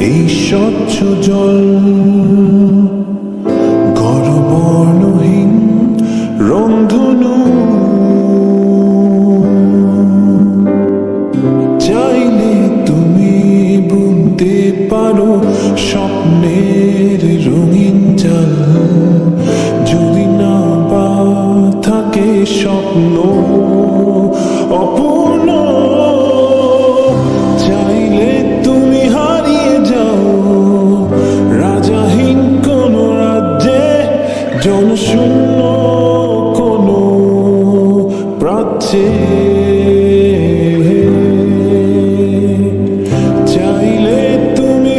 এই স্বচ্ছ জল গর্বর্ণহীন রংধনু চাইলে তুমি বুনতে পারো স্বপ্নের রঙিন জাল যদি না বা থাকে স্বপ্ন অপূর্ণ চাইলে তুমি হারিয়ে যাও রাজাহীন কোন রাজ্যে জনশূন্য